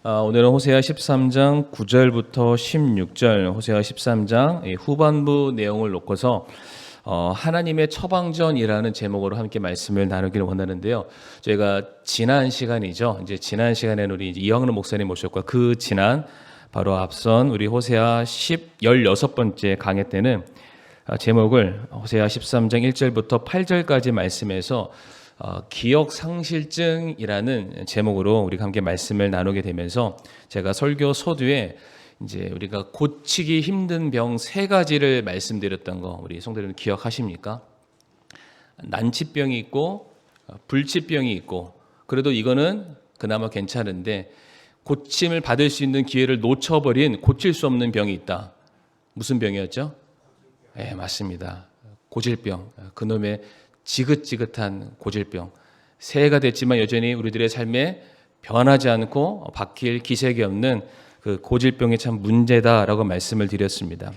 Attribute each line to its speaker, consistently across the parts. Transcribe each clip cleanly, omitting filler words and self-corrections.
Speaker 1: 오늘은 호세아 13장 9절부터 16절, 호세아 13장 후반부 내용을 놓고서 하나님의 처방전이라는 제목으로 함께 말씀을 나누기를 원하는데요. 저희가 지난 시간에는 우리 이영은 목사님 모셨고, 그 지난 바로 앞선 우리 호세아 16번째 강해 때는 제목을 호세아 13장 1절부터 8절까지 말씀에서 기억상실증이라는 제목으로 우리가 함께 말씀을 나누게 되면서, 제가 설교 서두에 이제 우리가 고치기 힘든 병 3가지를 말씀드렸던 거 우리 성도님들 기억하십니까? 난치병이 있고 불치병이 있고, 그래도 이거는 그나마 괜찮은데 고침을 받을 수 있는 기회를 놓쳐버린 고칠 수 없는 병이 있다. 무슨 병이었죠? 네, 맞습니다. 고질병. 그놈의 지긋지긋한 고질병. 새해가 됐지만 여전히 우리들의 삶에 변하지 않고 바뀔 기색이 없는 그 고질병이 참 문제다라고 말씀을 드렸습니다.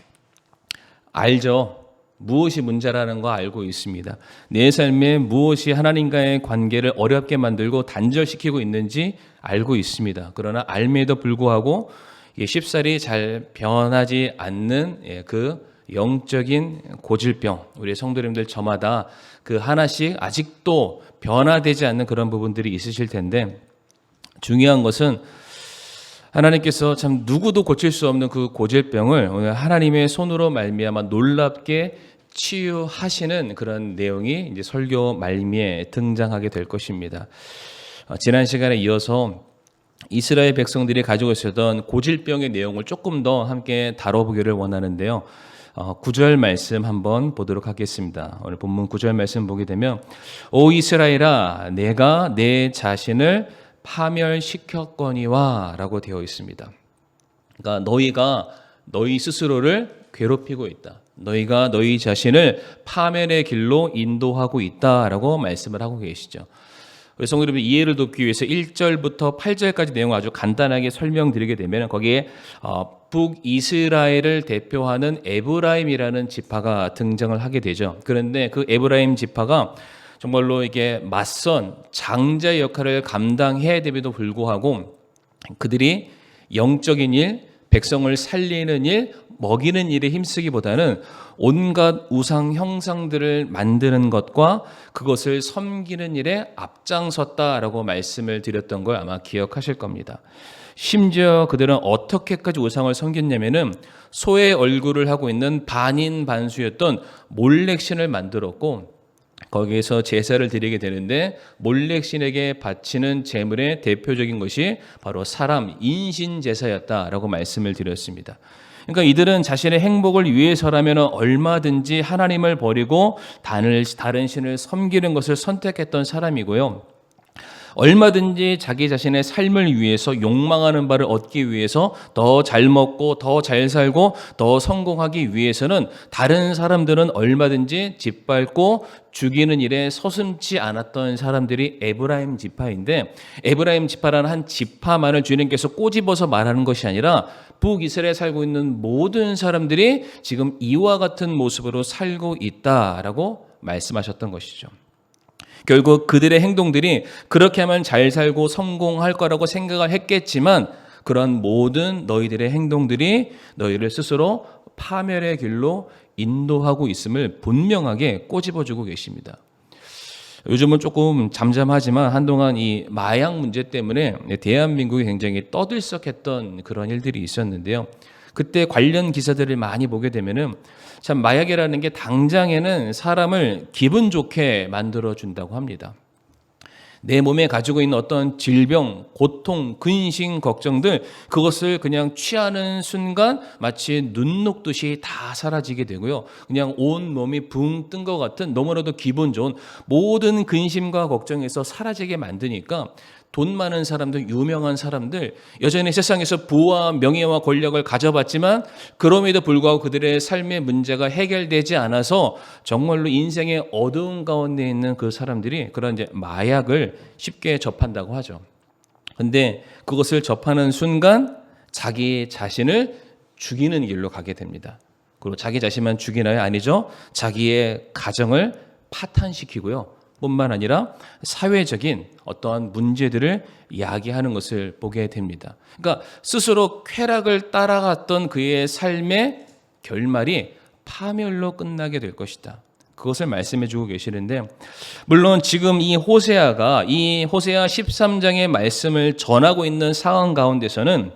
Speaker 1: 알죠? 무엇이 문제라는 거 알고 있습니다. 내 삶에 무엇이 하나님과의 관계를 어렵게 만들고 단절시키고 있는지 알고 있습니다. 그러나 알매도 불구하고 쉽사리 잘 변하지 않는 그 영적인 고질병, 우리 성도님들 저마다 그 하나씩 아직도 변화되지 않는 그런 부분들이 있으실 텐데, 중요한 것은 하나님께서 참 누구도 고칠 수 없는 그 고질병을 오늘 하나님의 손으로 말미암아 놀랍게 치유하시는 그런 내용이 이제 설교 말미에 등장하게 될 것입니다. 지난 시간에 이어서 이스라엘 백성들이 가지고 있었던 고질병의 내용을 조금 더 함께 다뤄보기를 원하는데요. 9절 말씀 한번 보도록 하겠습니다. 오늘 본문 9절 말씀 보게 되면, 오 이스라엘아, 내가 내 자신을 파멸시켰거니와 라고 되어 있습니다. 그러니까 너희가 너희 스스로를 괴롭히고 있다. 너희가 너희 자신을 파멸의 길로 인도하고 있다라고 말씀을 하고 계시죠. 그래서 성도님들 이해를 돕기 위해서 1절부터 8절까지 내용을 아주 간단하게 설명드리게 되면, 거기에 북이스라엘을 대표하는 에브라임이라는 지파가 등장을 하게 되죠. 그런데 그 에브라임 지파가 정말로 이게 맞선 장자의 역할을 감당해야 됨에도 불구하고 그들이 영적인 일, 백성을 살리는 일, 먹이는 일에 힘쓰기보다는 온갖 우상 형상들을 만드는 것과 그것을 섬기는 일에 앞장섰다라고 말씀을 드렸던 걸 아마 기억하실 겁니다. 심지어 그들은 어떻게까지 우상을 섬겼냐면은 소의 얼굴을 하고 있는 반인반수였던 몰렉신을 만들었고, 거기에서 제사를 드리게 되는데 몰렉신에게 바치는 제물의 대표적인 것이 바로 사람 인신 제사였다라고 말씀을 드렸습니다. 그러니까 이들은 자신의 행복을 위해서라면 얼마든지 하나님을 버리고 다른 신을 섬기는 것을 선택했던 사람이고요. 얼마든지 자기 자신의 삶을 위해서 욕망하는 바를 얻기 위해서 더 잘 먹고 더 잘 살고 더 성공하기 위해서는 다른 사람들은 얼마든지 짓밟고 죽이는 일에 서슴지 않았던 사람들이 에브라임 지파인데, 에브라임 지파라는 한 지파만을 주님께서 꼬집어서 말하는 것이 아니라 북이스라엘에 살고 있는 모든 사람들이 지금 이와 같은 모습으로 살고 있다라고 말씀하셨던 것이죠. 결국 그들의 행동들이 그렇게 하면 잘 살고 성공할 거라고 생각을 했겠지만, 그런 모든 너희들의 행동들이 너희를 스스로 파멸의 길로 인도하고 있음을 분명하게 꼬집어주고 계십니다. 요즘은 조금 잠잠하지만 한동안 이 마약 문제 때문에 대한민국이 굉장히 떠들썩했던 그런 일들이 있었는데요. 그때 관련 기사들을 많이 보게 되면은 참 마약이라는 게 당장에는 사람을 기분 좋게 만들어 준다고 합니다. 내 몸에 가지고 있는 어떤 질병, 고통, 근심, 걱정들, 그것을 그냥 취하는 순간 마치 눈 녹듯이 다 사라지게 되고요. 그냥 온 몸이 붕 뜬 것 같은 너무나도 기분 좋은 모든 근심과 걱정에서 사라지게 만드니까 돈 많은 사람들, 유명한 사람들, 여전히 세상에서 부와 명예와 권력을 가져봤지만 그럼에도 불구하고 그들의 삶의 문제가 해결되지 않아서 정말로 인생의 어두운 가운데 있는 그 사람들이 그런 이제 마약을 쉽게 접한다고 하죠. 근데 그것을 접하는 순간 자기 자신을 죽이는 길로 가게 됩니다. 그리고 자기 자신만 죽이나요? 아니죠. 자기의 가정을 파탄시키고요. 뿐만 아니라 사회적인 어떠한 문제들을 야기하는 것을 보게 됩니다. 그러니까 스스로 쾌락을 따라갔던 그의 삶의 결말이 파멸로 끝나게 될 것이다. 그것을 말씀해 주고 계시는데, 물론 지금 이 호세아 13장의 말씀을 전하고 있는 상황 가운데서는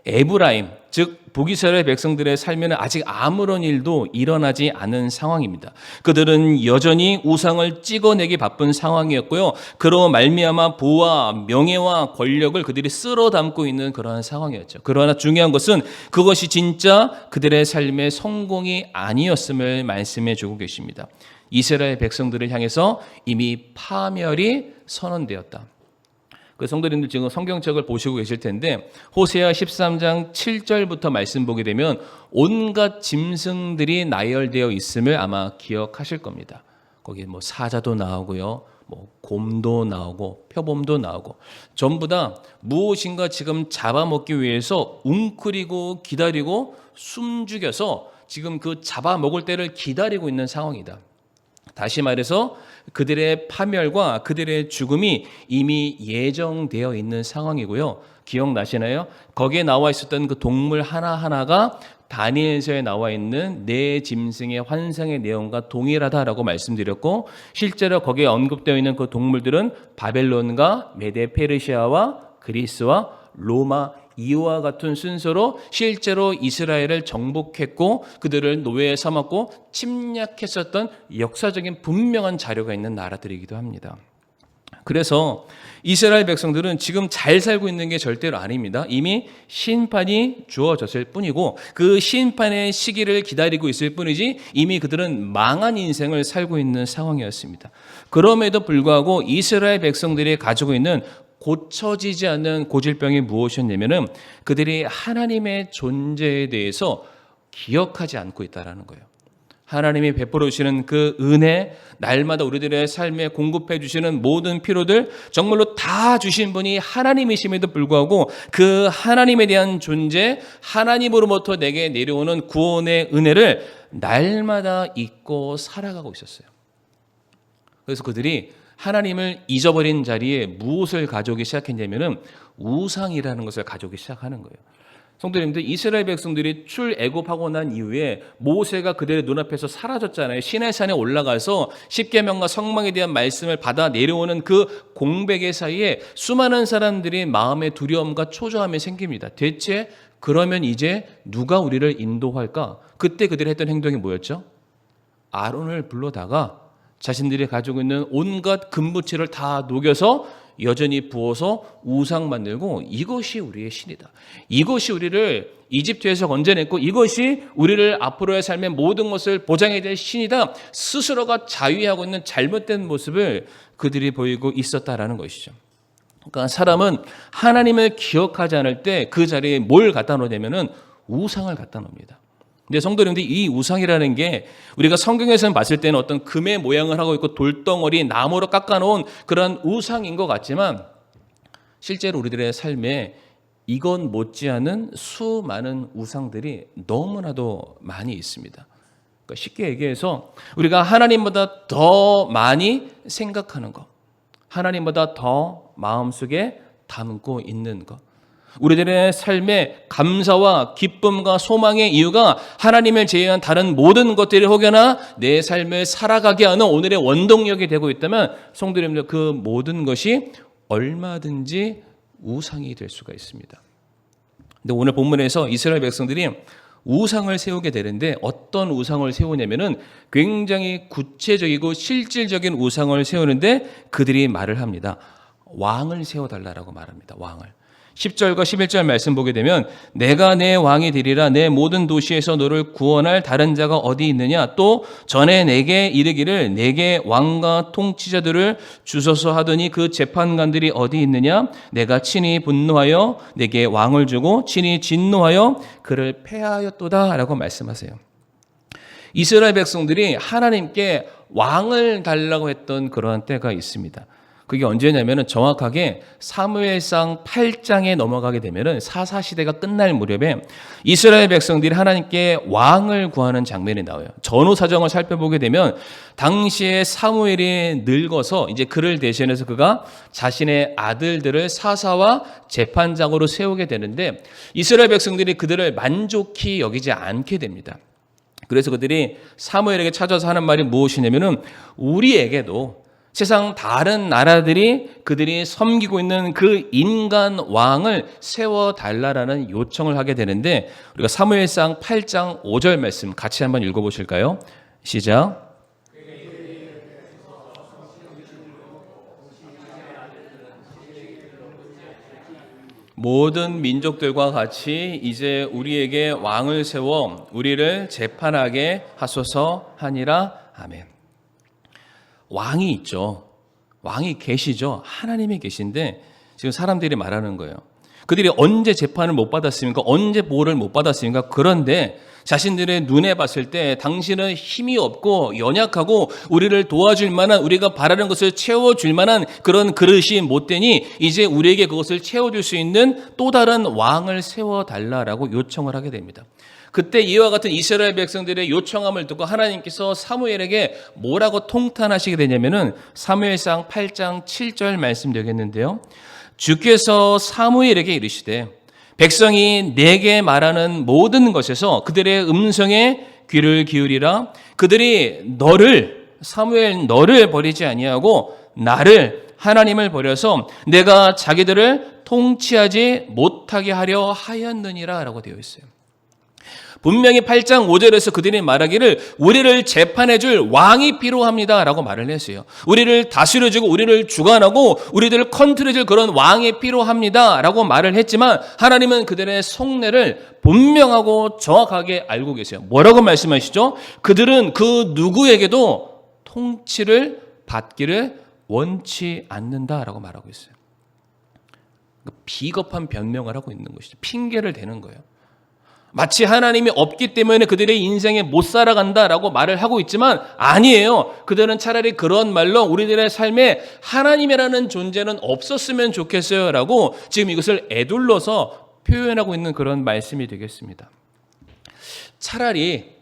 Speaker 1: 에브라임, 즉 북이스라엘 백성들의 삶에는 아직 아무런 일도 일어나지 않은 상황입니다. 그들은 여전히 우상을 찍어내기 바쁜 상황이었고요. 그로 말미암아 부와 명예와 권력을 그들이 쓸어 담고 있는 그러한 상황이었죠. 그러나 중요한 것은 그것이 진짜 그들의 삶의 성공이 아니었음을 말씀해 주고 계십니다. 이스라엘 백성들을 향해서 이미 파멸이 선언되었다. 그 성도님들 지금 성경책을 보시고 계실 텐데 호세아 13장 7절부터 말씀 보게 되면 온갖 짐승들이 나열되어 있음을 아마 기억하실 겁니다. 거기 뭐 사자도 나오고요, 뭐 곰도 나오고 표범도 나오고 전부 다 무엇인가 지금 잡아먹기 위해서 웅크리고 기다리고 숨죽여서 지금 그 잡아먹을 때를 기다리고 있는 상황이다. 다시 말해서 그들의 파멸과 그들의 죽음이 이미 예정되어 있는 상황이고요. 기억나시나요? 거기에 나와 있었던 그 동물 하나하나가 다니엘서에 나와 있는 네 짐승의 환상의 내용과 동일하다라고 말씀드렸고, 실제로 거기에 언급되어 있는 그 동물들은 바벨론과 메데 페르시아와 그리스와 로마 이와 같은 순서로 실제로 이스라엘을 정복했고 그들을 노예에 삼았고 침략했었던 역사적인 분명한 자료가 있는 나라들이기도 합니다. 그래서 이스라엘 백성들은 지금 잘 살고 있는 게 절대로 아닙니다. 이미 심판이 주어졌을 뿐이고 그 심판의 시기를 기다리고 있을 뿐이지 이미 그들은 망한 인생을 살고 있는 상황이었습니다. 그럼에도 불구하고 이스라엘 백성들이 가지고 있는 고쳐지지 않는 고질병이 무엇이었냐면은 그들이 하나님의 존재에 대해서 기억하지 않고 있다라는 거예요. 하나님이 베풀어 주시는 그 은혜, 날마다 우리들의 삶에 공급해 주시는 모든 필요들 정말로 다 주신 분이 하나님이심에도 불구하고 그 하나님에 대한 존재, 하나님으로부터 내게 내려오는 구원의 은혜를 날마다 잊고 살아가고 있었어요. 그래서 그들이 하나님을 잊어버린 자리에 무엇을 가져오기 시작했냐면은 우상이라는 것을 가져오기 시작하는 거예요. 성도님들, 이스라엘 백성들이 출애굽하고 난 이후에 모세가 그들의 눈앞에서 사라졌잖아요. 시내산에 올라가서 십계명과 성막에 대한 말씀을 받아 내려오는 그 공백의 사이에 수많은 사람들이 마음의 두려움과 초조함이 생깁니다. 대체 그러면 이제 누가 우리를 인도할까? 그때 그들이 했던 행동이 뭐였죠? 아론을 불러다가 자신들이 가지고 있는 온갖 금부치를 다 녹여서 여전히 부어서 우상 만들고 이것이 우리의 신이다. 이것이 우리를 이집트에서 건져냈고 이것이 우리를 앞으로의 삶의 모든 것을 보장해야 될 신이다. 스스로가 자위하고 있는 잘못된 모습을 그들이 보이고 있었다라는 것이죠. 그러니까 사람은 하나님을 기억하지 않을 때 그 자리에 뭘 갖다 놓냐면은 우상을 갖다 놓습니다. 근데 성도님들, 이 우상이라는 게 우리가 성경에서는 봤을 때는 어떤 금의 모양을 하고 있고 돌덩어리, 나무로 깎아놓은 그런 우상인 것 같지만 실제로 우리들의 삶에 이건 못지않은 수많은 우상들이 너무나도 많이 있습니다. 그러니까 쉽게 얘기해서 우리가 하나님보다 더 많이 생각하는 것, 하나님보다 더 마음속에 담고 있는 것, 우리들의 삶의 감사와 기쁨과 소망의 이유가 하나님을 제외한 다른 모든 것들이 혹여나 내 삶을 살아가게 하는 오늘의 원동력이 되고 있다면 성도님들, 그 모든 것이 얼마든지 우상이 될 수가 있습니다. 근데 오늘 본문에서 이스라엘 백성들이 우상을 세우게 되는데 어떤 우상을 세우냐면은 굉장히 구체적이고 실질적인 우상을 세우는데 그들이 말을 합니다. 왕을 세워달라고 말합니다. 왕을. 10절과 11절 말씀 보게 되면 내가 내 왕이 되리라. 내 모든 도시에서 너를 구원할 다른 자가 어디 있느냐. 또 전에 내게 이르기를 내게 왕과 통치자들을 주소서 하더니 그 재판관들이 어디 있느냐. 내가 친히 분노하여 내게 왕을 주고 친히 진노하여 그를 패하였도다 라고 말씀하세요. 이스라엘 백성들이 하나님께 왕을 달라고 했던 그러한 때가 있습니다. 그게 언제냐면은 정확하게 사무엘상 8장에 넘어가게 되면은 사사 시대가 끝날 무렵에 이스라엘 백성들이 하나님께 왕을 구하는 장면이 나와요. 전후 사정을 살펴보게 되면 당시에 사무엘이 늙어서 이제 그를 대신해서 그가 자신의 아들들을 사사와 재판장으로 세우게 되는데 이스라엘 백성들이 그들을 만족히 여기지 않게 됩니다. 그래서 그들이 사무엘에게 찾아서 하는 말이 무엇이냐면은 우리에게도 세상 다른 나라들이 그들이 섬기고 있는 그 인간 왕을 세워달라라는 요청을 하게 되는데 우리가 사무엘상 8장 5절 말씀 같이 한번 읽어보실까요? 시작. 모든 민족들과 같이 이제 우리에게 왕을 세워 우리를 재판하게 하소서 하니라. 아멘. 왕이 있죠. 왕이 계시죠. 하나님이 계신데 지금 사람들이 말하는 거예요. 그들이 언제 재판을 못 받았습니까? 언제 보호를 못 받았습니까? 그런데 자신들의 눈에 봤을 때 당신은 힘이 없고 연약하고 우리를 도와줄 만한 우리가 바라는 것을 채워줄 만한 그런 그릇이 못 되니 이제 우리에게 그것을 채워줄 수 있는 또 다른 왕을 세워달라라고 요청을 하게 됩니다. 그때 이와 같은 이스라엘 백성들의 요청함을 듣고 하나님께서 사무엘에게 뭐라고 통탄하시게 되냐면은 사무엘상 8장 7절 말씀 되겠는데요. 주께서 사무엘에게 이르시되 백성이 내게 말하는 모든 것에서 그들의 음성에 귀를 기울이라. 그들이 사무엘 너를 버리지 아니하고 나를 하나님을 버려서 내가 자기들을 통치하지 못하게 하려 하였느니라 라고 되어 있어요. 분명히 8장 5절에서 그들이 말하기를 우리를 재판해줄 왕이 필요합니다 라고 말을 했어요. 우리를 다스려주고 우리를 주관하고 우리들을 컨트롤해줄 그런 왕이 필요합니다 라고 말을 했지만 하나님은 그들의 속내를 분명하고 정확하게 알고 계세요. 뭐라고 말씀하시죠? 그들은 그 누구에게도 통치를 받기를 원치 않는다라고 말하고 있어요. 비겁한 변명을 하고 있는 것이죠. 핑계를 대는 거예요. 마치 하나님이 없기 때문에 그들의 인생에 못 살아간다라고 말을 하고 있지만 아니에요. 그들은 차라리 그런 말로 우리들의 삶에 하나님이라는 존재는 없었으면 좋겠어요 라고 지금 이것을 에둘러서 표현하고 있는 그런 말씀이 되겠습니다. 차라리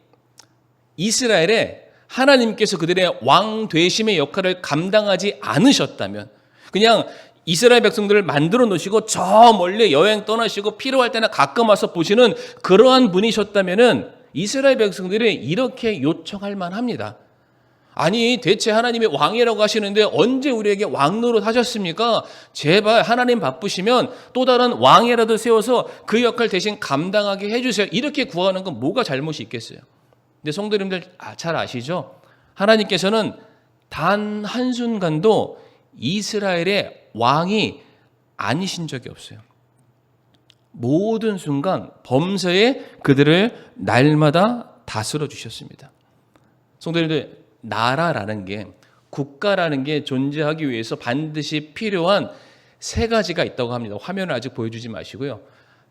Speaker 1: 이스라엘에 하나님께서 그들의 왕 되심의 역할을 감당하지 않으셨다면 그냥 이스라엘 백성들을 만들어 놓으시고 저 멀리 여행 떠나시고 필요할 때나 가끔 와서 보시는 그러한 분이셨다면은 이스라엘 백성들이 이렇게 요청할 만합니다. 아니 대체 하나님이 왕이라고 하시는데 언제 우리에게 왕 노릇 하셨습니까? 제발 하나님 바쁘시면 또 다른 왕이라도 세워서 그 역할 대신 감당하게 해주세요. 이렇게 구하는 건 뭐가 잘못이 있겠어요? 근데 성도님들 잘 아시죠? 하나님께서는 단 한순간도 이스라엘의 왕이 아니신 적이 없어요. 모든 순간 범사에 그들을 날마다 다스려 주셨습니다. 성도님들 나라라는 게 국가라는 게 존재하기 위해서 반드시 필요한 세 가지가 있다고 합니다. 화면을 아직 보여주지 마시고요.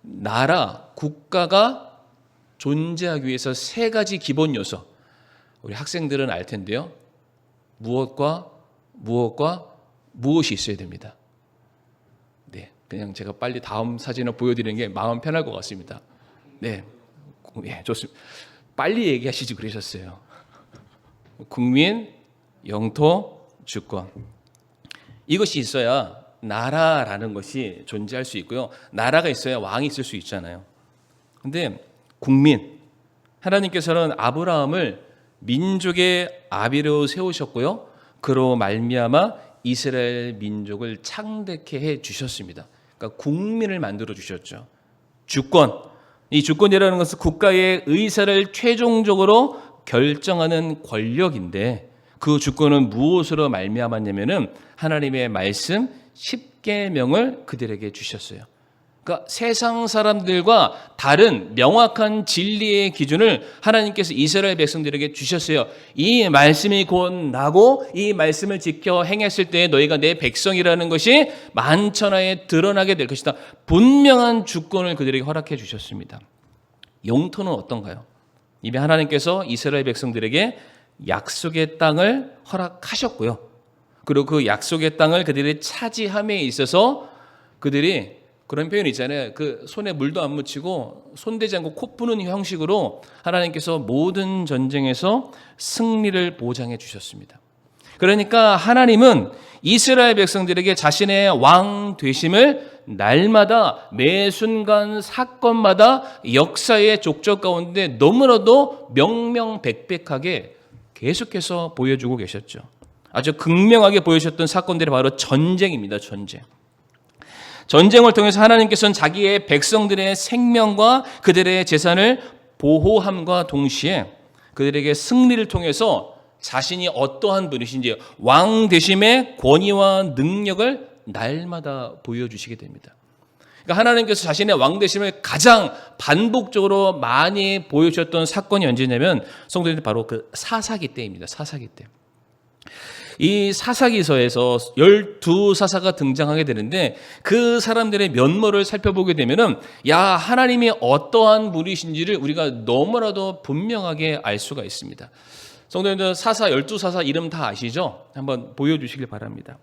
Speaker 1: 나라, 국가가 존재하기 위해서 세 가지 기본 요소. 우리 학생들은 알 텐데요. 무엇과 무엇이 있어야 됩니다. 네, 그냥 제가 빨리 다음 사진을 보여드리는 게 마음 편할 것 같습니다. 네, 좋습니다. 빨리 얘기하시지 그러셨어요. 국민, 영토, 주권. 이것이 있어야 나라라는 것이 존재할 수 있고요. 나라가 있어야 왕이 있을 수 있잖아요. 근데 국민, 하나님께서는 아브라함을 민족의 아비로 세우셨고요. 그로 말미암아 이스라엘 민족을 창대케 해 주셨습니다. 그러니까 국민을 만들어 주셨죠. 주권. 이 주권이라는 것은 국가의 의사를 최종적으로 결정하는 권력인데 그 주권은 무엇으로 말미암았냐면은 하나님의 말씀 10계명을 그들에게 주셨어요. 그러니까 세상 사람들과 다른 명확한 진리의 기준을 하나님께서 이스라엘 백성들에게 주셨어요. 이 말씀이 곧 나고 이 말씀을 지켜 행했을 때 너희가 내 백성이라는 것이 만천하에 드러나게 될 것이다. 분명한 주권을 그들에게 허락해 주셨습니다. 영토는 어떤가요? 이미 하나님께서 이스라엘 백성들에게 약속의 땅을 허락하셨고요. 그리고 그 약속의 땅을 그들이 차지함에 있어서 그들이 그런 표현이 있잖아요. 그 손에 물도 안 묻히고 손대지 않고 코 푸는 형식으로 하나님께서 모든 전쟁에서 승리를 보장해 주셨습니다. 그러니까 하나님은 이스라엘 백성들에게 자신의 왕 되심을 날마다 매 순간 사건마다 역사의 족적 가운데 너무나도 명명백백하게 계속해서 보여주고 계셨죠. 아주 극명하게 보여주셨던 사건들이 바로 전쟁입니다. 전쟁을 통해서 하나님께서는 자기의 백성들의 생명과 그들의 재산을 보호함과 동시에 그들에게 승리를 통해서 자신이 어떠한 분이신지 왕 되심의 권위와 능력을 날마다 보여주시게 됩니다. 그러니까 하나님께서 자신의 왕 되심을 가장 반복적으로 많이 보여주셨던 사건이 언제냐면 성도님들 바로 그 사사기 때입니다. 사사기 때. 이 사사기서에서 12사사가 등장하게 되는데 그 사람들의 면모를 살펴보게 되면은 하나님이 어떠한 분이신지를 우리가 너무나도 분명하게 알 수가 있습니다. 성도님들 12사사 이름 다 아시죠? 한번 보여주시길 바랍니다.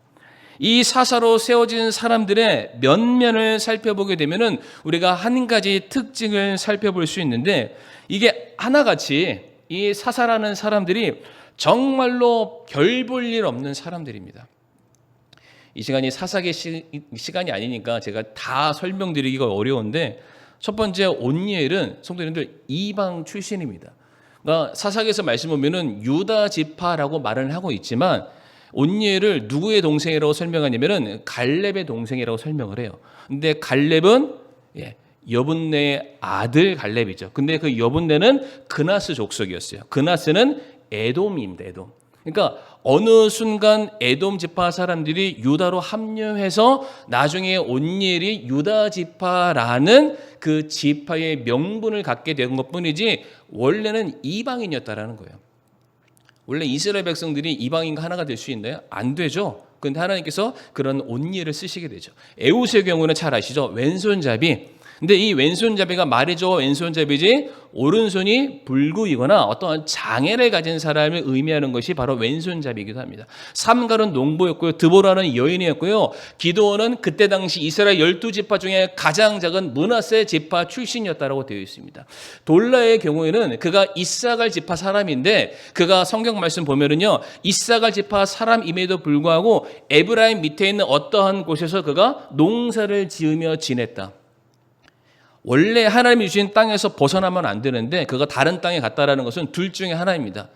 Speaker 1: 이 사사로 세워진 사람들의 면면을 살펴보게 되면은 우리가 한 가지 특징을 살펴볼 수 있는데 이게 하나같이 이 사사라는 사람들이 정말로 별 볼 일 없는 사람들입니다. 이 시간이 사사기 시간이 아니니까 제가 다 설명드리기가 어려운데 첫 번째 온니엘은 성도님들 이방 출신입니다. 그러니까 사사기에서 말씀 보면은 유다 지파라고 말을 하고 있지만 온니엘을 누구의 동생이라고 설명하냐면은 갈렙의 동생이라고 설명을 해요. 근데 갈렙은 여분네의 아들 갈렙이죠. 근데 그 여분네는 그나스 족속이었어요. 그나스는 에돔입니다. 에돔. 그러니까 어느 순간 에돔 지파 사람들이 유다로 합류해서 나중에 온니엘이 유다 지파라는 그 지파의 명분을 갖게 된 것뿐이지 원래는 이방인이었다라는 거예요. 원래 이스라엘 백성들이 이방인과 하나가 될 수 있나요? 안 되죠. 그런데 하나님께서 그런 온니엘을 쓰시게 되죠. 에웃의 경우는 잘 아시죠? 왼손잡이. 근데 이 왼손잡이가 말이죠. 왼손잡이지 오른손이 불구이거나 어떠한 장애를 가진 사람을 의미하는 것이 바로 왼손잡이이기도 합니다. 삼갈은 농부였고요. 드보라는 여인이었고요. 기드온은 그때 당시 이스라엘 12지파 중에 가장 작은 므낫세 지파 출신이었다고 되어 있습니다. 돌라의 경우에는 그가 이사갈 지파 사람인데 그가 성경 말씀 보면은요. 이사갈 지파 사람임에도 불구하고 에브라임 밑에 있는 어떠한 곳에서 그가 농사를 지으며 지냈다. 원래 하나님이 주신 땅에서 벗어나면 안 되는데 그가 다른 땅에 갔다라는 것은 둘 중에 하나입니다.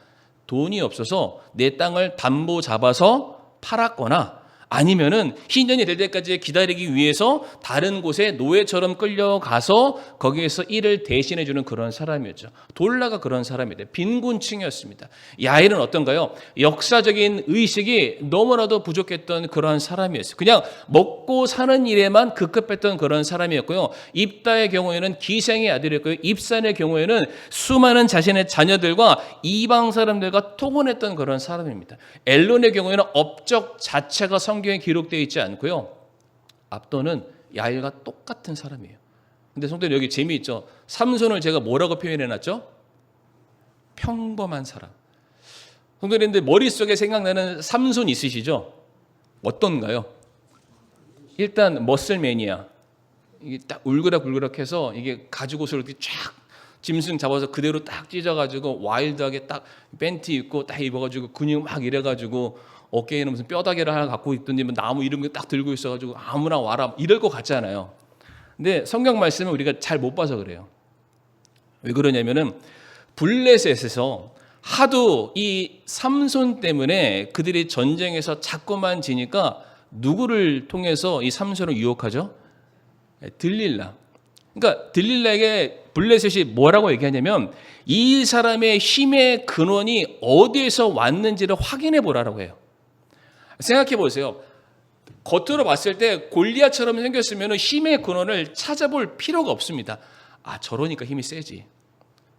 Speaker 1: 돈이 없어서 내 땅을 담보 잡아서 팔았거나 아니면은 희년이 될 때까지 기다리기 위해서 다른 곳에 노예처럼 끌려가서 거기에서 일을 대신해 주는 그런 사람이었죠. 돌라가 그런 사람이다. 빈곤층이었습니다. 야일은 어떤가요? 역사적인 의식이 너무나도 부족했던 그런 사람이었어요. 그냥 먹고 사는 일에만 급급했던 그런 사람이었고요. 입다의 경우에는 기생의 아들이었고요. 입산의 경우에는 수많은 자신의 자녀들과 이방 사람들과 통혼했던 그런 사람입니다. 엘론의 경우에는 업적 자체가 성경에 기록되어 있지 않고요. 압돈은 야일과 똑같은 사람이에요. 근데 성도님 여기 재미있죠. 삼손을 제가 뭐라고 표현해놨죠? 평범한 사람. 성도님들 머릿속에 생각나는 삼손 있으시죠? 어떤가요? 일단 머슬매니아. 이게 딱 울그락불그락해서 이게 가죽옷을 이렇게 쫙 짐승 잡아서 그대로 딱 찢어가지고 와일드하게 딱 팬티 입고 딱 입어가지고 근육 막 이래가지고 어깨에는 무슨 뼈다귀를 하나 갖고 있던지 나무 이런 거 딱 들고 있어가지고 아무나 와라 이럴 것 같잖아요. 근데 성경 말씀을 우리가 잘 못 봐서 그래요. 왜 그러냐면은 블레셋에서 하도 이 삼손 때문에 그들이 전쟁에서 자꾸만 지니까 누구를 통해서 이 삼손을 유혹하죠? 들릴라. 그러니까 들릴라에게 블레셋이 뭐라고 얘기하냐면 이 사람의 힘의 근원이 어디에서 왔는지를 확인해 보라라고 해요. 생각해 보세요. 겉으로 봤을 때 골리앗처럼 생겼으면 힘의 근원을 찾아볼 필요가 없습니다. 아, 저러니까 힘이 세지.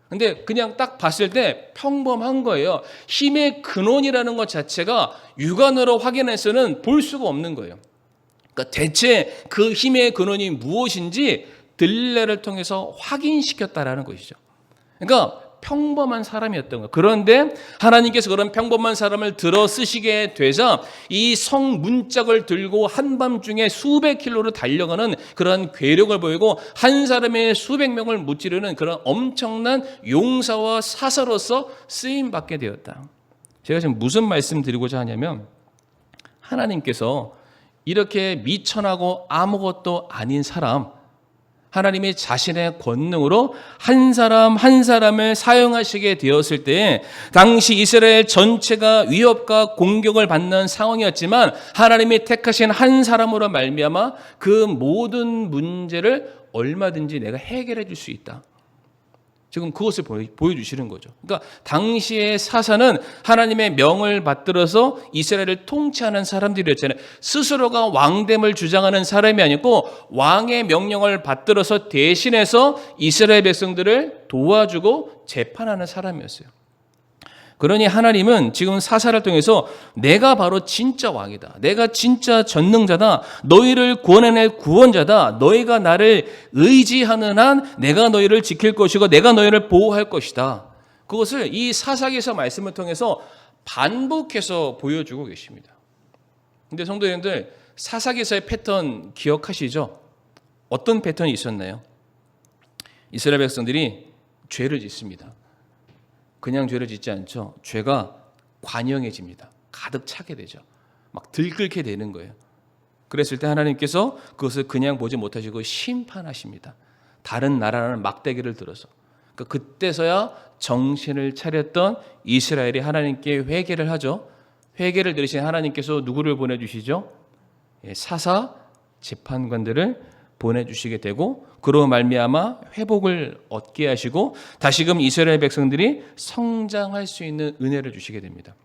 Speaker 1: 근데 그냥 딱 봤을 때 평범한 거예요. 힘의 근원이라는 것 자체가 육안으로 확인해서는 볼 수가 없는 거예요. 그러니까 대체 그 힘의 근원이 무엇인지 들릴라를 통해서 확인시켰다라는 것이죠. 그러니까 평범한 사람이었던 거예요. 그런데 하나님께서 그런 평범한 사람을 들어 쓰시게 되자 이 성 문짝을 들고 한밤중에 수백 킬로를 달려가는 그런 괴력을 보이고 한 사람의 수백 명을 무찌르는 그런 엄청난 용사와 사사로서 쓰임받게 되었다. 제가 지금 무슨 말씀 드리고자 하냐면 하나님께서 이렇게 미천하고 아무것도 아닌 사람, 하나님이 자신의 권능으로 한 사람 한 사람을 사용하시게 되었을 때 당시 이스라엘 전체가 위협과 공격을 받는 상황이었지만 하나님이 택하신 한 사람으로 말미암아 그 모든 문제를 얼마든지 내가 해결해 줄 수 있다. 지금 그것을 보여주시는 거죠. 그러니까 당시의 사사는 하나님의 명을 받들어서 이스라엘을 통치하는 사람들이었잖아요. 스스로가 왕됨을 주장하는 사람이 아니고 왕의 명령을 받들어서 대신해서 이스라엘 백성들을 도와주고 재판하는 사람이었어요. 그러니 하나님은 지금 사사를 통해서 내가 바로 진짜 왕이다. 내가 진짜 전능자다. 너희를 구원해낼 구원자다. 너희가 나를 의지하는 한 내가 너희를 지킬 것이고 내가 너희를 보호할 것이다. 그것을 이 사사기서 말씀을 통해서 반복해서 보여주고 계십니다. 근데 성도님들 사사기서의 패턴 기억하시죠? 어떤 패턴이 있었나요? 이스라엘 백성들이 죄를 짓습니다. 그냥 죄를 짓지 않죠. 죄가 관영해집니다. 가득 차게 되죠. 막 들끓게 되는 거예요. 그랬을 때 하나님께서 그것을 그냥 보지 못하시고 심판하십니다. 다른 나라라는 막대기를 들어서. 그러니까 그때서야 정신을 차렸던 이스라엘이 하나님께 회개를 하죠. 회개를 들으신 하나님께서 누구를 보내주시죠? 사사 재판관들을 보내주시게 되고 그로 말미암아 회복을 얻게 하시고 다시금 이스라엘 백성들이 성장할 수 있는 은혜를 주시게 됩니다.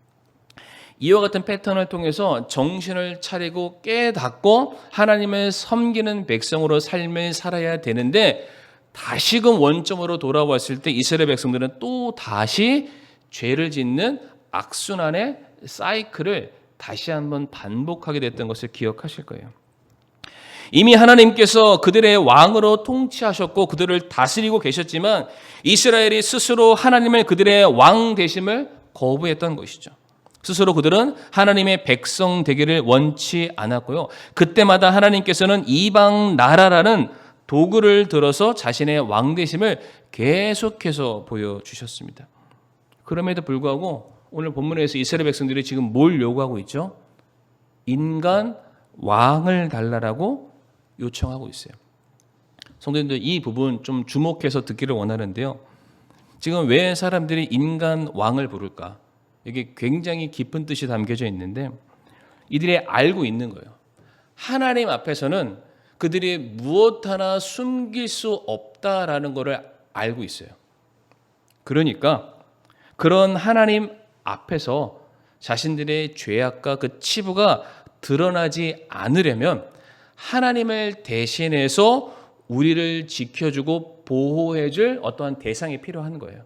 Speaker 1: 이와 같은 패턴을 통해서 정신을 차리고 깨닫고 하나님을 섬기는 백성으로 삶을 살아야 되는데 다시금 원점으로 돌아왔을 때 이스라엘 백성들은 또 다시 죄를 짓는 악순환의 사이클을 다시 한번 반복하게 됐던 것을 기억하실 거예요. 이미 하나님께서 그들의 왕으로 통치하셨고 그들을 다스리고 계셨지만 이스라엘이 스스로 하나님을 그들의 왕 되심을 거부했던 것이죠. 스스로 그들은 하나님의 백성 되기를 원치 않았고요. 그때마다 하나님께서는 이방 나라라는 도구를 들어서 자신의 왕 되심을 계속해서 보여주셨습니다. 그럼에도 불구하고 오늘 본문에서 이스라엘 백성들이 지금 뭘 요구하고 있죠? 인간 왕을 달라라고 요청하고 있어요. 성도님들 이 부분 좀 주목해서 듣기를 원하는데요. 지금 왜 사람들이 인간 왕을 부를까? 이게 굉장히 깊은 뜻이 담겨져 있는데 이들이 알고 있는 거예요. 하나님 앞에서는 그들이 무엇 하나 숨길 수 없다라는 것을 알고 있어요. 그러니까 그런 하나님 앞에서 자신들의 죄악과 그 치부가 드러나지 않으려면 하나님을 대신해서 우리를 지켜주고 보호해줄 어떠한 대상이 필요한 거예요.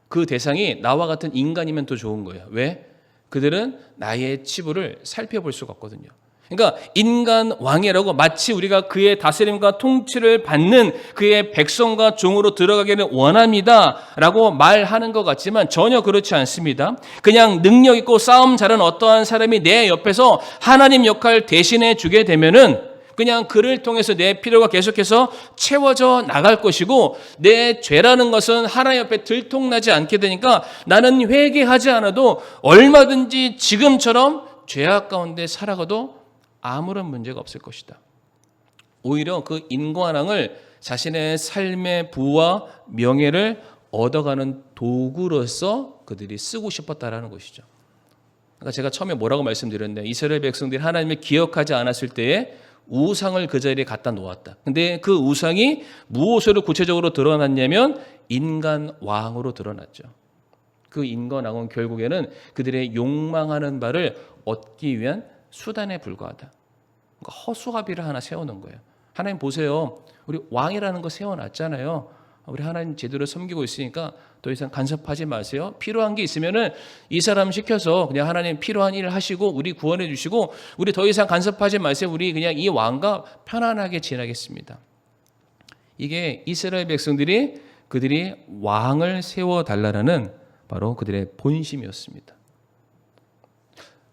Speaker 1: 그 대상이 나와 같은 인간이면 더 좋은 거예요. 왜? 그들은 나의 치부를 살펴볼 수가 없거든요. 그러니까 인간 왕이라고 마치 우리가 그의 다스림과 통치를 받는 그의 백성과 종으로 들어가기를 원합니다 라고 말하는 것 같지만 전혀 그렇지 않습니다. 그냥 능력 있고 싸움 잘하는 어떠한 사람이 내 옆에서 하나님 역할 대신해 주게 되면은 그냥 그를 통해서 내 필요가 계속해서 채워져 나갈 것이고 내 죄라는 것은 하나님 옆에 들통나지 않게 되니까 나는 회개하지 않아도 얼마든지 지금처럼 죄악 가운데 살아가도 아무런 문제가 없을 것이다. 오히려 그 인간왕을 자신의 삶의 부와 명예를 얻어가는 도구로서 그들이 쓰고 싶었다라는 것이죠. 그러니까 제가 처음에 뭐라고 말씀드렸는데 이스라엘 백성들이 하나님을 기억하지 않았을 때에 우상을 그 자리에 갖다 놓았다. 근데 그 우상이 무엇으로 구체적으로 드러났냐면 인간 왕으로 드러났죠. 그 인간 왕은 결국에는 그들의 욕망하는 바를 얻기 위한 수단에 불과하다. 그러니까 허수아비를 하나 세워놓은 거예요. 하나님 보세요. 우리 왕이라는 거 세워놨잖아요. 우리 하나님 제대로 섬기고 있으니까 더 이상 간섭하지 마세요. 필요한 게 있으면은 이 사람 시켜서 그냥 하나님 필요한 일을 하시고 우리 구원해 주시고 우리 더 이상 간섭하지 마세요. 우리 그냥 이 왕과 편안하게 지내겠습니다. 이게 이스라엘 백성들이 그들이 왕을 세워달라는 바로 그들의 본심이었습니다.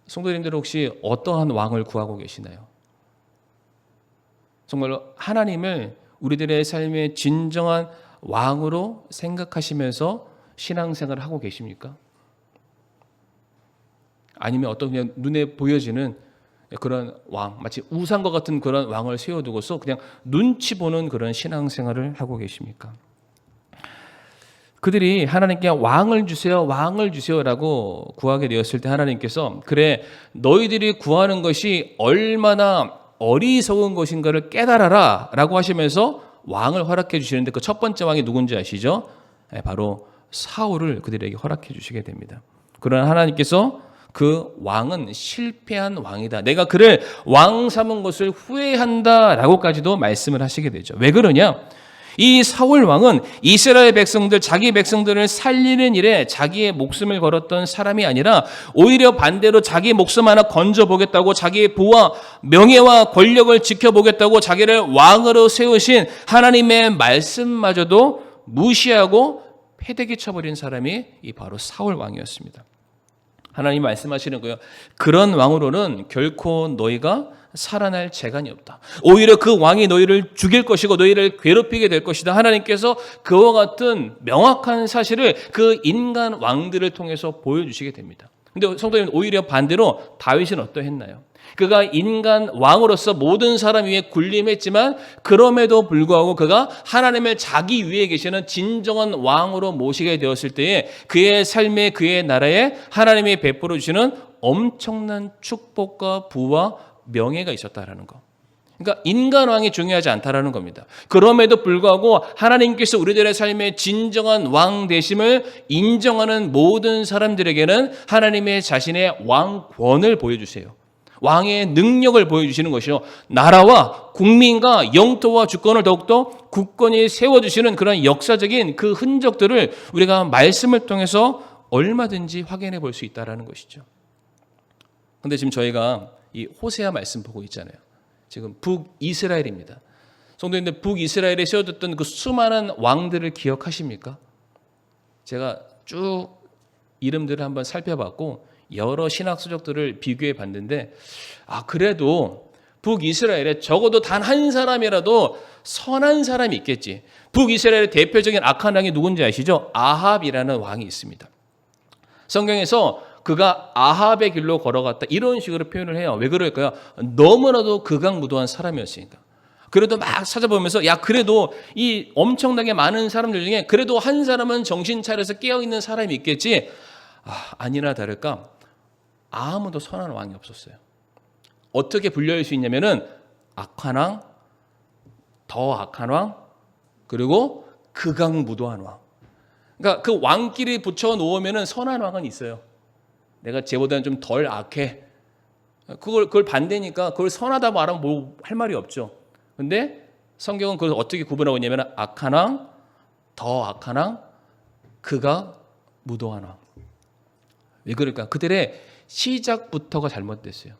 Speaker 1: 성도님들 혹시 어떠한 왕을 구하고 계시나요? 정말로 하나님을 우리들의 삶의 진정한 왕으로 생각하시면서 신앙생활을 하고 계십니까? 아니면 어떤 그냥 눈에 보여지는 그런 왕, 마치 우상과 같은 그런 왕을 세워두고서 그냥 눈치 보는 그런 신앙생활을 하고 계십니까? 그들이 하나님께 왕을 주세요, 왕을 주세요라고 구하게 되었을 때 하나님께서 그래, 너희들이 구하는 것이 얼마나 어리석은 것인가를 깨달아라 라고 하시면서 왕을 허락해 주시는데 그 첫 번째 왕이 누군지 아시죠? 바로 사울을 그들에게 허락해 주시게 됩니다. 그러나 하나님께서 그 왕은 실패한 왕이다, 내가 그를 왕 삼은 것을 후회한다 라고까지도 말씀을 하시게 되죠. 왜 그러냐? 이 사울 왕은 이스라엘 백성들, 자기 백성들을 살리는 일에 자기의 목숨을 걸었던 사람이 아니라 오히려 반대로 자기 목숨 하나 건져보겠다고, 자기의 부와 명예와 권력을 지켜보겠다고 자기를 왕으로 세우신 하나님의 말씀마저도 무시하고 패대기 쳐버린 사람이 이 바로 사울 왕이었습니다. 하나님 말씀하시는 거예요. 그런 왕으로는 결코 너희가 살아날 재간이 없다. 오히려 그 왕이 너희를 죽일 것이고 너희를 괴롭히게 될 것이다. 하나님께서 그와 같은 명확한 사실을 그 인간 왕들을 통해서 보여주시게 됩니다. 그런데 성도님, 오히려 반대로 다윗은 어떠했나요? 그가 인간 왕으로서 모든 사람 위에 군림했지만 그럼에도 불구하고 그가 하나님을 자기 위에 계시는 진정한 왕으로 모시게 되었을 때에 그의 삶에, 그의 나라에 하나님이 베풀어 주시는 엄청난 축복과 부와 명예가 있었다라는 거. 그러니까 인간 왕이 중요하지 않다라는 겁니다. 그럼에도 불구하고 하나님께서 우리들의 삶의 진정한 왕 되심을 인정하는 모든 사람들에게는 하나님의 자신의 왕권을 보여주세요. 왕의 능력을 보여주시는 것이요, 나라와 국민과 영토와 주권을 더욱더 굳건히 세워주시는 그런 역사적인 그 흔적들을 우리가 말씀을 통해서 얼마든지 확인해 볼 수 있다는 것이죠. 그런데 지금 저희가 이 호세아 말씀 보고 있잖아요. 지금 북이스라엘입니다. 성도님들, 북이스라엘에 세워졌던 그 수많은 왕들을 기억하십니까? 제가 쭉 이름들을 한번 살펴봤고 여러 신학 서적들을 비교해 봤는데, 그래도 북이스라엘에 적어도 단 한 사람이라도 선한 사람이 있겠지. 북이스라엘의 대표적인 악한 왕이 누군지 아시죠? 아합이라는 왕이 있습니다. 성경에서 그가 아합의 길로 걸어갔다, 이런 식으로 표현을 해요. 왜 그럴까요? 너무나도 극악무도한 사람이었으니까. 그래도 막 찾아보면서 그래도 이 엄청나게 많은 사람들 중에 그래도 한 사람은 정신 차려서 깨어있는 사람이 있겠지. 아니나 다를까 아무도 선한 왕이 없었어요. 어떻게 분류할 수 있냐면은 악한 왕, 더 악한 왕, 그리고 극악무도한 왕. 그러니까 그 왕끼리 붙여 놓으면은 선한 왕은 있어요. 내가 쟤보다는 좀 덜 악해. 그걸 반대니까 그걸 선하다 말하면 뭐 할 말이 없죠. 근데 성경은 그걸 어떻게 구분하고 있냐면 악한 왕, 더 악한 왕, 극악무도한 왕. 왜 그럴까? 그들의 시작부터가 잘못됐어요.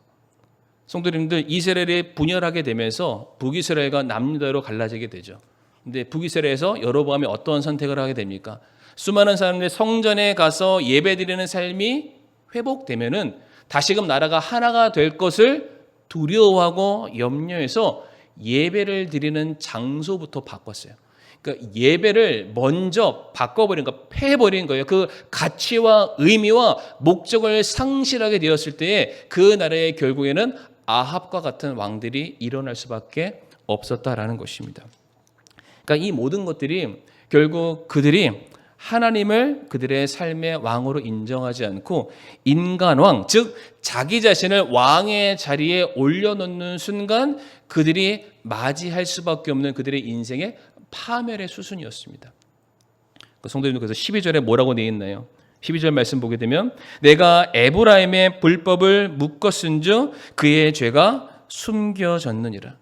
Speaker 1: 성도님들, 이스라엘이 분열하게 되면서 북이스라엘과 남유다로 갈라지게 되죠. 근데 북이스라엘에서 여로보암이 어떤 선택을 하게 됩니까? 수많은 사람들이 성전에 가서 예배드리는 삶이 회복되면은 다시금 나라가 하나가 될 것을 두려워하고 염려해서 예배를 드리는 장소부터 바꿨어요. 그러니까 예배를 먼저 바꿔버린 거, 패해버린 거예요. 그 가치와 의미와 목적을 상실하게 되었을 때에 그 나라의 결국에는 아합과 같은 왕들이 일어날 수밖에 없었다라는 것입니다. 그러니까 이 모든 것들이 결국 그들이 하나님을 그들의 삶의 왕으로 인정하지 않고 인간왕, 즉 자기 자신을 왕의 자리에 올려놓는 순간 그들이 맞이할 수밖에 없는 그들의 인생의 파멸의 수순이었습니다. 성도님들, 그래서 12절에 뭐라고 되어 있나요? 12절 말씀 보게 되면 내가 에브라임의 불법을 묶었은즉 그의 죄가 숨겨졌느니라.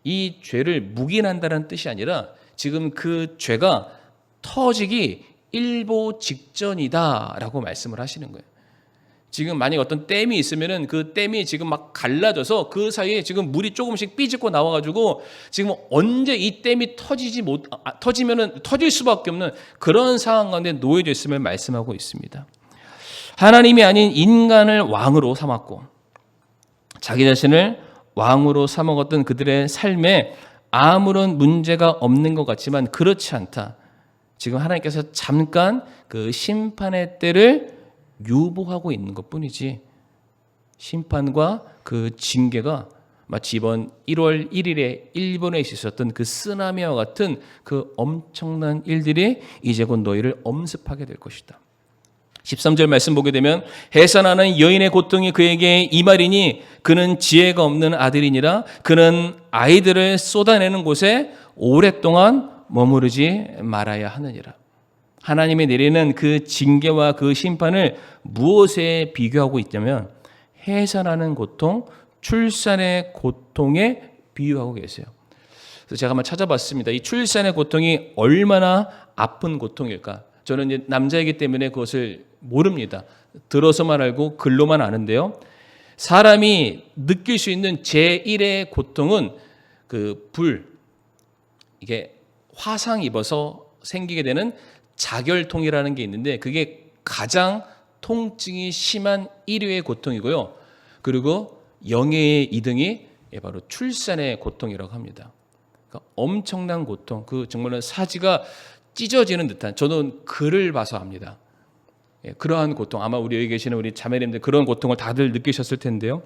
Speaker 1: 이 죄를 묵인한다는 뜻이 아니라 지금 그 죄가 터지기 일보 직전이다라고 말씀을 하시는 거예요. 지금 만약에 어떤 댐이 있으면은 그 댐이 지금 막 갈라져서 그 사이에 지금 물이 조금씩 삐집고 나와가지고 지금 언제 이 댐이 터지면은 터질 수밖에 없는 그런 상황 가운데 놓여져 있음을 말씀하고 있습니다. 하나님이 아닌 인간을 왕으로 삼았고 자기 자신을 왕으로 삼아갔던 그들의 삶에 아무런 문제가 없는 것 같지만 그렇지 않다. 지금 하나님께서 잠깐 그 심판의 때를 유보하고 있는 것뿐이지 심판과 그 징계가 마치 이번 1월 1일에 일본에 있었던 그 쓰나미와 같은 그 엄청난 일들이 이제 곧 너희를 엄습하게 될 것이다. 13절 말씀 보게 되면 해산하는 여인의 고통이 그에게 임하리니 그는 지혜가 없는 아들이니라. 그는 아이들을 쏟아내는 곳에 오랫동안 머무르지 말아야 하느니라. 하나님이 내리는 그 징계와 그 심판을 무엇에 비교하고 있냐면 해산하는 고통, 출산의 고통에 비유하고 계세요. 그래서 제가 한번 찾아봤습니다. 이 출산의 고통이 얼마나 아픈 고통일까? 저는 이제 남자이기 때문에 그것을 모릅니다. 들어서만 알고 글로만 아는데요. 사람이 느낄 수 있는 제1의 고통은 그 이게 화상 입어서 생기게 되는 자결통이라는 게 있는데 그게 가장 통증이 심한 1위의 고통이고요. 그리고 영예의 2등이 바로 출산의 고통이라고 합니다. 그러니까 엄청난 고통, 그 정말로 사지가 찢어지는 듯한, 저는 글을 봐서 압니다. 그러한 고통, 아마 우리 여기 계시는 우리 자매님들 그런 고통을 다들 느끼셨을 텐데요.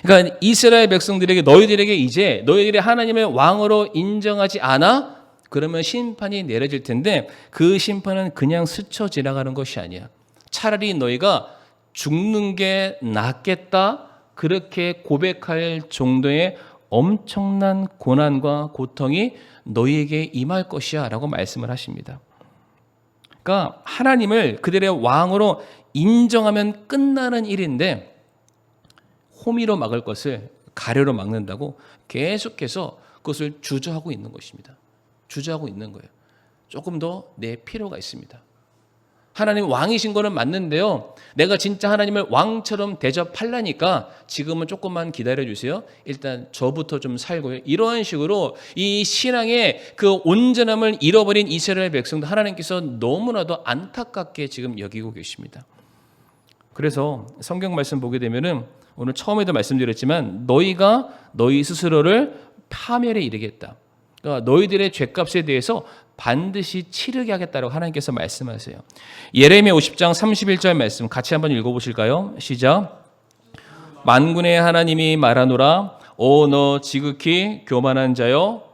Speaker 1: 그러니까 이스라엘 백성들에게 너희들에게 이제 너희들이 하나님의 왕으로 인정하지 않아? 그러면 심판이 내려질 텐데 그 심판은 그냥 스쳐 지나가는 것이 아니야. 차라리 너희가 죽는 게 낫겠다 그렇게 고백할 정도의 엄청난 고난과 고통이 너희에게 임할 것이야 라고 말씀을 하십니다. 그러니까 하나님을 그들의 왕으로 인정하면 끝나는 일인데 호미로 막을 것을 가래로 막는다고 계속해서 그것을 주저하고 있는 것입니다. 주저하고 있는 거예요. 조금 더 내 필요가 있습니다. 하나님 왕이신 거는 맞는데요. 내가 진짜 하나님을 왕처럼 대접하려니까 지금은 조금만 기다려주세요. 일단 저부터 좀 살고요. 이러한 식으로 이 신앙의 그 온전함을 잃어버린 이스라엘 백성도 하나님께서 너무나도 안타깝게 지금 여기고 계십니다. 그래서 성경 말씀 보게 되면은 오늘 처음에도 말씀드렸지만 너희가 너희 스스로를 파멸에 이르겠다. 그러니까 너희들의 죄값에 대해서 반드시 치르게 하겠다고 하나님께서 말씀하세요. 예레미야 50장 31절 말씀 같이 한번 읽어보실까요? 시작. 만군의 하나님이 말하노라. 오 너 지극히 교만한 자여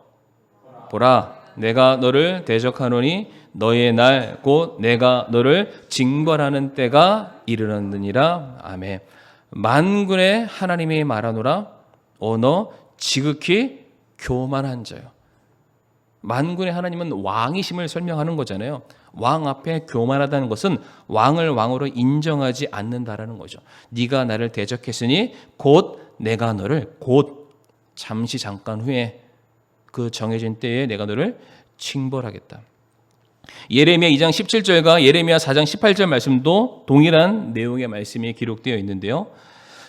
Speaker 1: 보라 내가 너를 대적하노니 너의 날 곧 내가 너를 징벌하는 때가 이르렀느니라. 아멘. 만군의 하나님이 말하노라. 오 너 지극히 교만한 자여. 만군의 하나님은 왕이심을 설명하는 거잖아요. 왕 앞에 교만하다는 것은 왕을 왕으로 인정하지 않는다라는 거죠. 네가 나를 대적했으니 곧 내가 너를 곧 잠시 잠깐 후에 그 정해진 때에 내가 너를 징벌하겠다. 예레미야 2장 17절과 예레미야 4장 18절 말씀도 동일한 내용의 말씀이 기록되어 있는데요.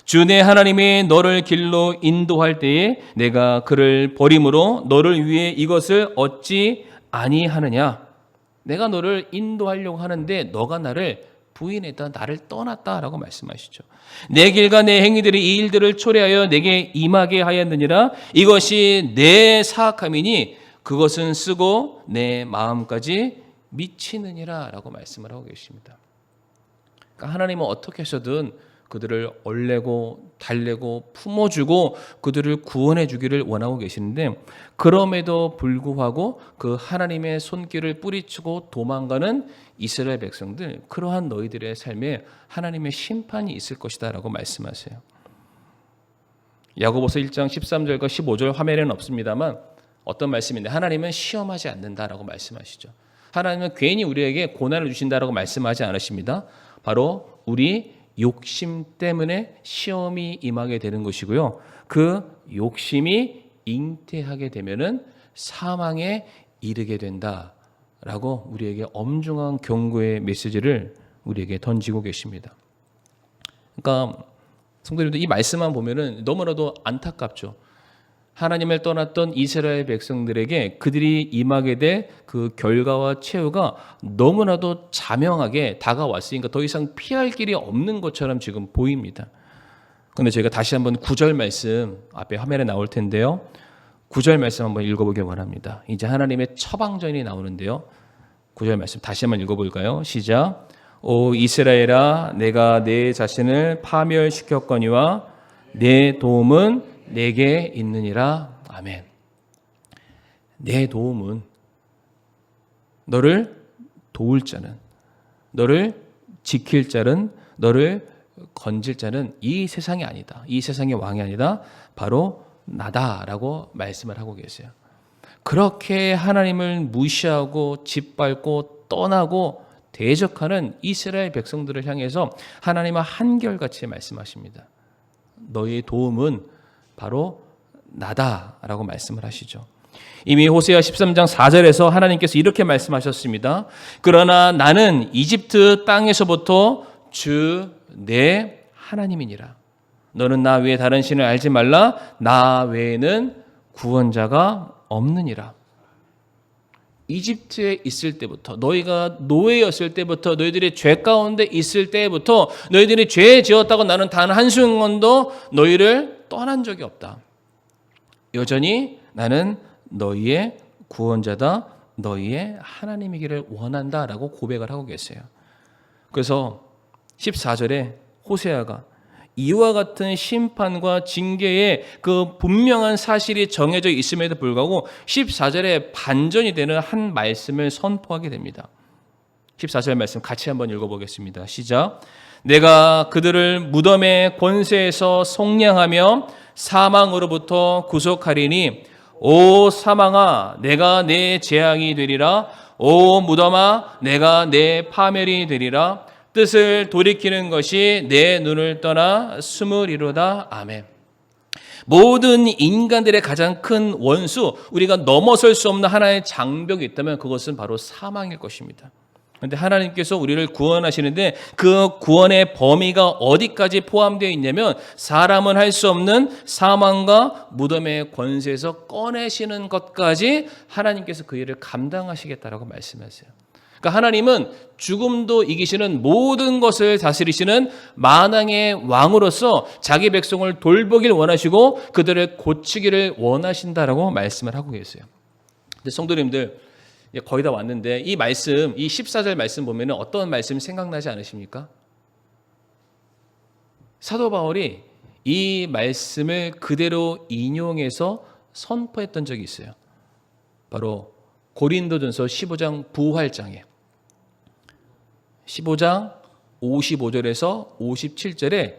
Speaker 1: 주 내 하나님이 너를 길로 인도할 때에 내가 그를 버림으로 너를 위해 이것을 얻지 아니하느냐. 내가 너를 인도하려고 하는데 너가 나를 부인했다, 나를 떠났다라고 말씀하시죠. 내 길과 내 행위들이 이 일들을 초래하여 내게 임하게 하였느니라. 이것이 내 사악함이니 그것은 쓰고 내 마음까지 미치느니라 라고 말씀을 하고 계십니다. 그러니까 하나님은 어떻게 해서든 그들을 얼레고 달래고 품어주고 그들을 구원해 주기를 원하고 계시는데 그럼에도 불구하고 그 하나님의 손길을 뿌리치고 도망가는 이스라엘 백성들, 그러한 너희들의 삶에 하나님의 심판이 있을 것이다 라고 말씀하세요. 야고보서 1장 13절과 15절 화면에는 없습니다만 어떤 말씀인데 하나님은 시험하지 않는다라고 말씀하시죠. 하나님은 괜히 우리에게 고난을 주신다라고 말씀하지 않으십니다. 바로 우리 욕심 때문에 시험이 임하게 되는 것이고요. 그 욕심이 잉태하게 되면은 사망에 이르게 된다라고 우리에게 엄중한 경고의 메시지를 우리에게 던지고 계십니다. 그러니까 성도님들 이 말씀만 보면은 너무나도 안타깝죠. 하나님을 떠났던 이스라엘 백성들에게 그들이 임하게 될 그 결과와 최후가 너무나도 자명하게 다가왔으니까 더 이상 피할 길이 없는 것처럼 지금 보입니다. 그런데 저희가 다시 한번 9절 말씀 앞에 화면에 나올 텐데요. 9절 말씀 한번 읽어보길 원합니다. 이제 하나님의 처방전이 나오는데요. 9절 말씀 다시 한번 읽어볼까요? 시작. 오 이스라엘아 내가 내 자신을 파멸시켰거니와 내 도움은 내게 있느니라. 아멘. 내 도움은 너를 도울 자는, 너를 지킬 자는, 너를 건질 자는 이 세상이 아니다. 이 세상의 왕이 아니다. 바로 나다라고 말씀을 하고 계세요. 그렇게 하나님을 무시하고 짓밟고 떠나고 대적하는 이스라엘 백성들을 향해서 하나님은 한결같이 말씀하십니다. 너의 도움은 바로 나다라고 말씀을 하시죠. 이미 호세아 13장 4절에서 하나님께서 이렇게 말씀하셨습니다. 그러나 나는 이집트 땅에서부터 주 내 하나님이니라. 너는 나 외에 다른 신을 알지 말라. 나 외에는 구원자가 없느니라. 이집트에 있을 때부터, 너희가 노예였을 때부터, 너희들이 죄 가운데 있을 때부터 너희들이 죄 지었다고 나는 단 한순간도 너희를 떠난 적이 없다. 여전히 나는 너희의 구원자다, 너희의 하나님이기를 원한다라고 고백을 하고 계세요. 그래서 14절에 호세아가 이와 같은 심판과 징계의 그 분명한 사실이 정해져 있음에도 불구하고 14절에 반전이 되는 한 말씀을 선포하게 됩니다. 14절 말씀 같이 한번 읽어보겠습니다. 시작. 내가 그들을 무덤의 권세에서 속량하며 사망으로부터 구속하리니 오 사망아 내가 내 재앙이 되리라. 오 무덤아 내가 내 파멸이 되리라. 뜻을 돌이키는 것이 내 눈을 떠나 숨으리로다. 아멘. 모든 인간들의 가장 큰 원수, 우리가 넘어설 수 없는 하나의 장벽이 있다면 그것은 바로 사망일 것입니다. 그런데 하나님께서 우리를 구원하시는데 그 구원의 범위가 어디까지 포함되어 있냐면 사람은 할 수 없는 사망과 무덤의 권세에서 꺼내시는 것까지 하나님께서 그 일을 감당하시겠다라고 말씀하세요. 그러니까 하나님은 죽음도 이기시는 모든 것을 다스리시는 만왕의 왕으로서 자기 백성을 돌보길 원하시고 그들을 고치기를 원하신다라고 말씀을 하고 계세요. 근데 성도님들 거의 다 왔는데 이 말씀, 이 14절 말씀 보면 어떤 말씀이 생각나지 않으십니까? 사도 바울이 이 말씀을 그대로 인용해서 선포했던 적이 있어요. 바로 고린도전서 15장 부활장에 15장 55절에서 57절에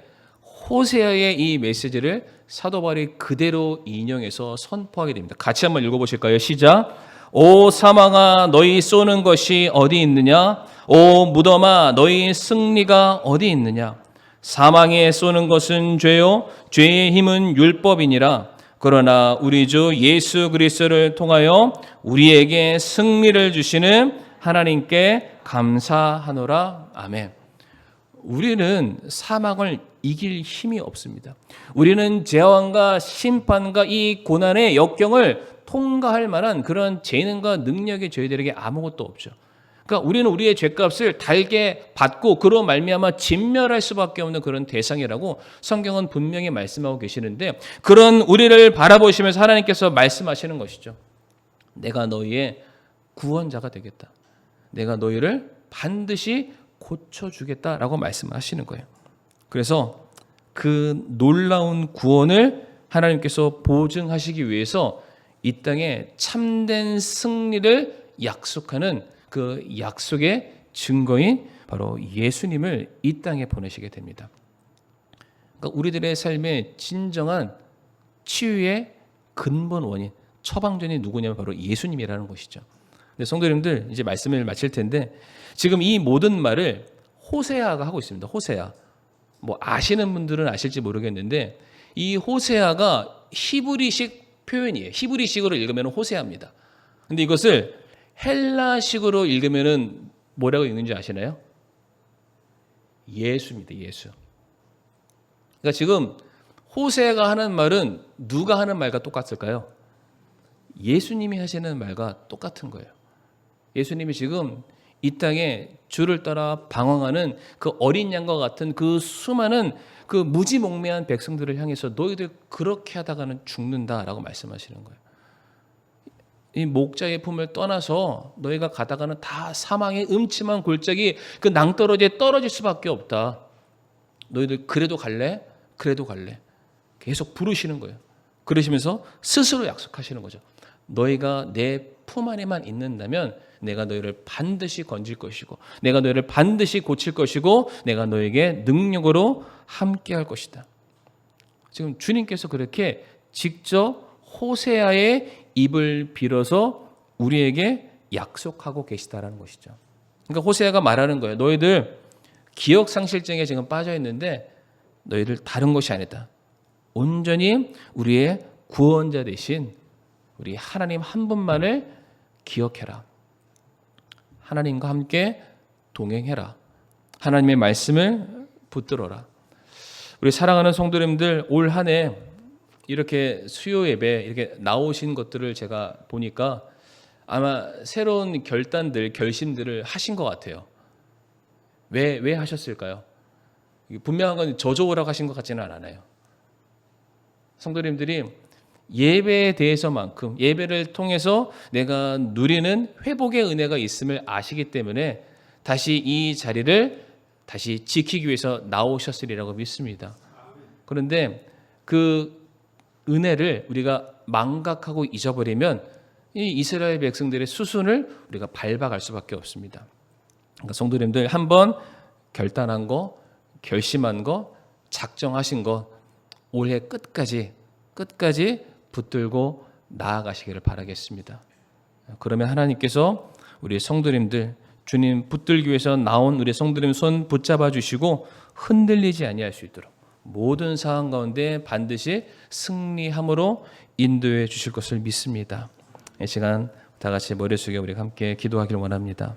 Speaker 1: 호세아의 이 메시지를 사도 바울이 그대로 인용해서 선포하게 됩니다. 같이 한번 읽어보실까요? 시작. 오 사망아 너희 쏘는 것이 어디 있느냐? 오 무덤아 너희 승리가 어디 있느냐? 사망에 쏘는 것은 죄요 죄의 힘은 율법이니라. 그러나 우리 주 예수 그리스도를 통하여 우리에게 승리를 주시는 하나님께 감사하노라. 아멘. 우리는 사망을 이길 힘이 없습니다. 우리는 재앙과 심판과 이 고난의 역경을 통과할 만한 그런 재능과 능력이 저희들에게 아무것도 없죠. 그러니까 우리는 우리의 죄값을 달게 받고 그로 말미암아 진멸할 수밖에 없는 그런 대상이라고 성경은 분명히 말씀하고 계시는데 그런 우리를 바라보시면서 하나님께서 말씀하시는 것이죠. 내가 너희의 구원자가 되겠다. 내가 너희를 반드시 고쳐주겠다라고 말씀하시는 거예요. 그래서 그 놀라운 구원을 하나님께서 보증하시기 위해서 이 땅에 참된 승리를 약속하는 그 약속의 증거인 바로 예수님을 이 땅에 보내시게 됩니다. 그러니까 우리들의 삶의 진정한 치유의 근본 원인, 처방전이 누구냐면 바로 예수님이라는 것이죠. 근데 성도님들 이제 말씀을 마칠 텐데 지금 이 모든 말을 호세아가 하고 있습니다. 호세아. 뭐 아시는 분들은 아실지 모르겠는데 이 호세아가 히브리식 표현이에요. 히브리식으로 읽으면 호세아입니다. 근데 이것을 헬라식으로 읽으면 뭐라고 읽는지 아시나요? 예수입니다. 예수. 그러니까 지금 호세아가 하는 말은 누가 하는 말과 똑같을까요? 예수님이 하시는 말과 똑같은 거예요. 예수님이 지금 이 땅에 주를 따라 방황하는 그 어린 양과 같은 그 수많은 그 무지몽매한 백성들을 향해서 너희들 그렇게 하다가는 죽는다라고 말씀하시는 거예요. 이 목자의 품을 떠나서 너희가 가다가는 다 사망의 음침한 골짜기 그 낭떠러지에 떨어질 수밖에 없다. 너희들 그래도 갈래? 그래도 갈래? 계속 부르시는 거예요. 그러시면서 스스로 약속하시는 거죠. 너희가 내 품 안에만 있는다면 내가 너희를 반드시 건질 것이고 내가 너희를 반드시 고칠 것이고 내가 너에게 능력으로 함께할 것이다. 지금 주님께서 그렇게 직접 호세아의 입을 빌어서 우리에게 약속하고 계시다라는 것이죠. 그러니까 호세아가 말하는 거예요. 너희들 기억상실증에 지금 빠져 있는데 너희들 다른 것이 아니다. 온전히 우리의 구원자 되신 우리 하나님 한 분만을 기억해라. 하나님과 함께 동행해라. 하나님의 말씀을 붙들어라. 우리 사랑하는 성도님들, 올 한 해 이렇게 수요 예배 이렇게 나오신 것들을 제가 보니까 아마 새로운 결단들, 결심들을 하신 것 같아요. 왜 하셨을까요? 분명한 건 저조오라고 하신 것 같지는 않아요. 성도님들이 예배에 대해서만큼 예배를 통해서 내가 누리는 회복의 은혜가 있음을 아시기 때문에 다시 이 자리를 다시 지키기 위해서 나오셨으리라고 믿습니다. 그런데 그 은혜를 우리가 망각하고 잊어버리면 이 이스라엘 백성들의 수순을 우리가 밟아갈 수밖에 없습니다. 그러니까 성도님들 한번 결단한 거, 결심한 거, 작정하신 거 올해 끝까지 붙들고 나아가시기를 바라겠습니다. 그러면 하나님께서 우리 성도님들 주님 붙들기 위해서 나온 우리 성도님 손 붙잡아 주시고 흔들리지 아니할 수 있도록 모든 상황 가운데 반드시 승리함으로 인도해 주실 것을 믿습니다. 이 시간 다 같이 머리 숙여 우리 함께 기도하기를 원합니다.